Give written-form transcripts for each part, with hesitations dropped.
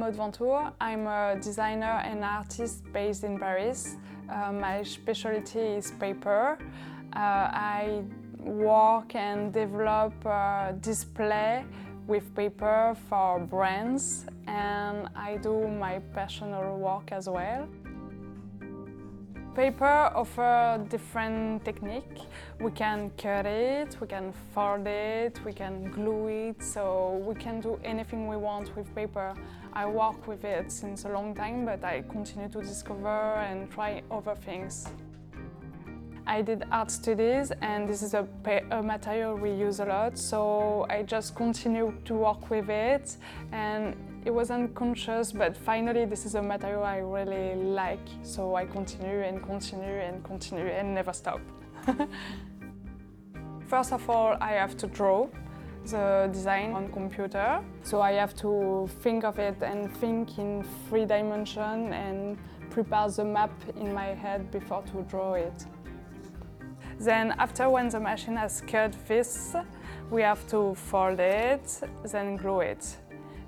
Maud Vantours. I'm a designer and artist based in Paris. My specialty is paper. I work and develop display with paper for brands, and I do my personal work as well. Paper offers different techniques. We can cut it, we can fold it, we can glue it, so we can do anything we want with paper. I work with it since a long time, but I continue to discover and try other things. I did art studies, and this is a material we use a lot, so I just continue to work with it, and it was unconscious, but finally this is a material I really like, so I continue and continue and continue and never stop. First of all, I have to draw the design on computer, so I have to think of it and think in 3 dimensions and prepare the map in my head before to draw it. Then after, when the machine has cut this, we have to fold it, then glue it.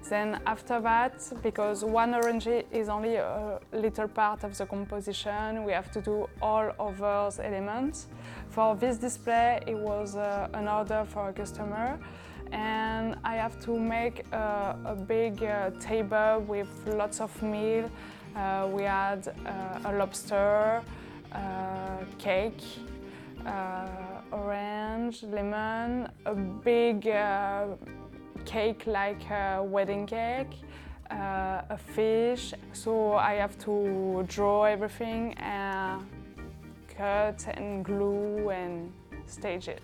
Then after that, because one orange is only a little part of the composition, we have to do all of those elements. For this display, it was an order for a customer, and I have to make a big table with lots of meal. We had a lobster, cake, orange, lemon, a big cake like a wedding cake, a fish. So I have to draw everything and cut and glue and stage it.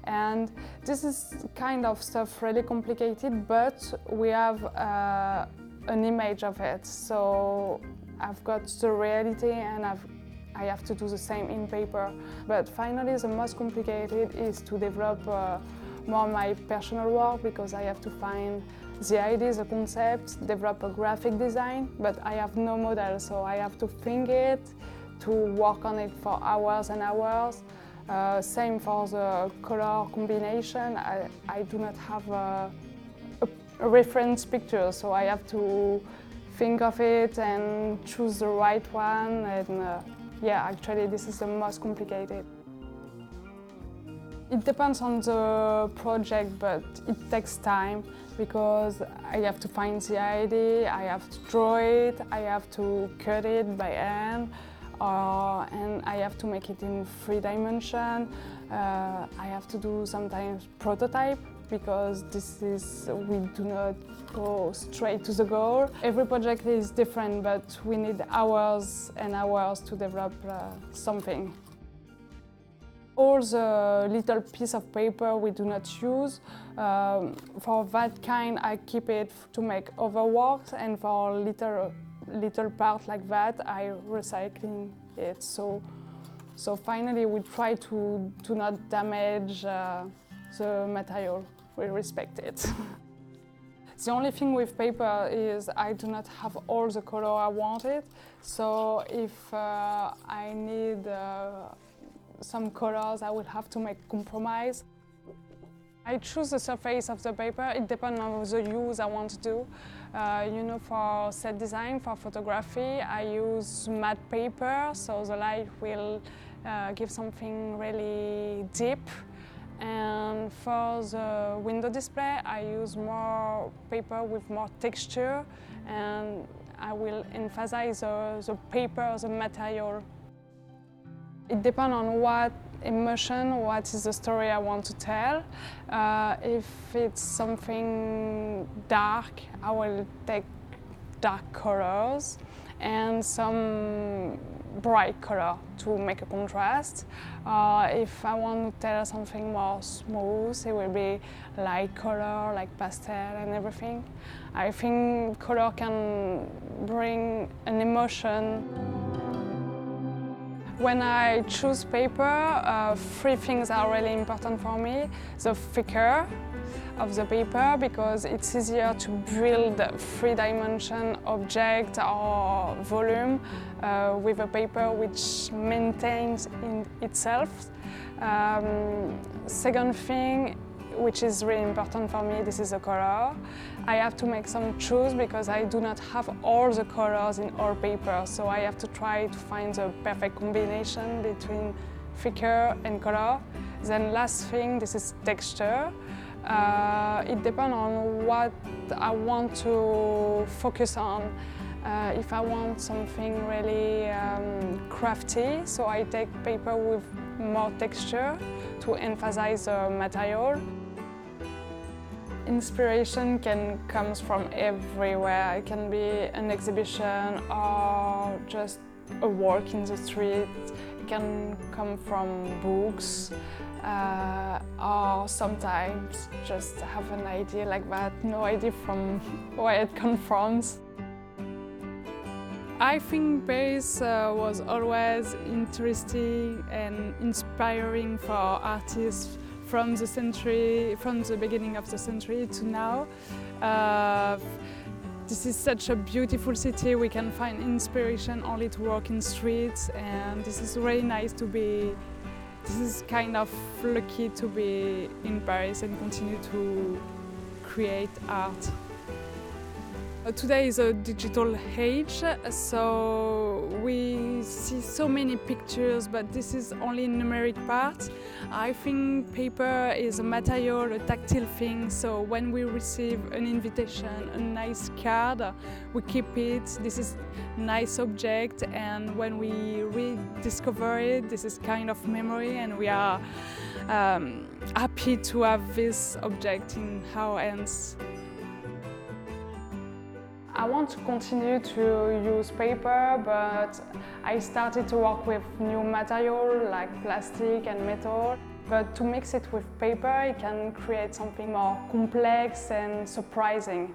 And this is kind of stuff really complicated, but we have an image of it. So I've got the reality, and I have to do the same in paper. But finally, the most complicated is to develop more my personal work, because I have to find the idea, the concept, develop a graphic design, but I have no model, so I have to think it, to work on it for hours and hours. Same for the color combination. I do not have a reference picture, so I have to think of it and choose the right one. And yeah, actually this is the most complicated. It depends on the project, but it takes time, because I have to find the idea, I have to draw it, I have to cut it by hand, and I have to make it in 3 dimensions. I have to do sometimes prototype, because we do not go straight to the goal. Every project is different, but we need hours and hours to develop something. All the little piece of paper we do not use, for that kind I keep it to make other works, and for little part like that I recycling it. So finally we try to not damage the material, we respect it. The only thing with paper is I do not have all the color I wanted, so if I need some colors, I will have to make compromise. I choose the surface of the paper. It depends on the use I want to do. You know, for set design, for photography, I use matte paper, so the light will give something really deep. And for the window display, I use more paper with more texture, and I will emphasize the paper, the material. It depends on what emotion, what is the story I want to tell. If it's something dark, I will take dark colors and some bright color to make a contrast. If I want to tell something more smooth, it will be light color, like pastel and everything. I think color can bring an emotion. When I choose paper, 3 things are really important for me. The thicker of the paper, because it's easier to build 3-dimensional object or volume with a paper which maintains in itself. Second thing, which is really important for me, this is the color. I have to make some choice because I do not have all the colors in all paper, so I have to try to find the perfect combination between thicker and color. Then last thing, this is texture. It depends on what I want to focus on. If I want something really crafty, so I take paper with more texture to emphasize the material. Inspiration can come from everywhere. It can be an exhibition or just a walk in the street. It can come from books or sometimes just have an idea like that, no idea from where it comes from. I think Paris was always interesting and inspiring for artists from the beginning of the century to now. This is such a beautiful city. We can find inspiration only to walk in streets, and this is really nice to be. This is kind of lucky to be in Paris and continue to create art. Today is a digital age, so we see so many pictures, but this is only a numeric part. I think paper is a material, a tactile thing, so when we receive an invitation, a nice card, we keep it. This is a nice object, and when we rediscover it, this is kind of memory, and we are happy to have this object in our hands. I want to continue to use paper, but I started to work with new material like plastic and metal. But to mix it with paper, it can create something more complex and surprising.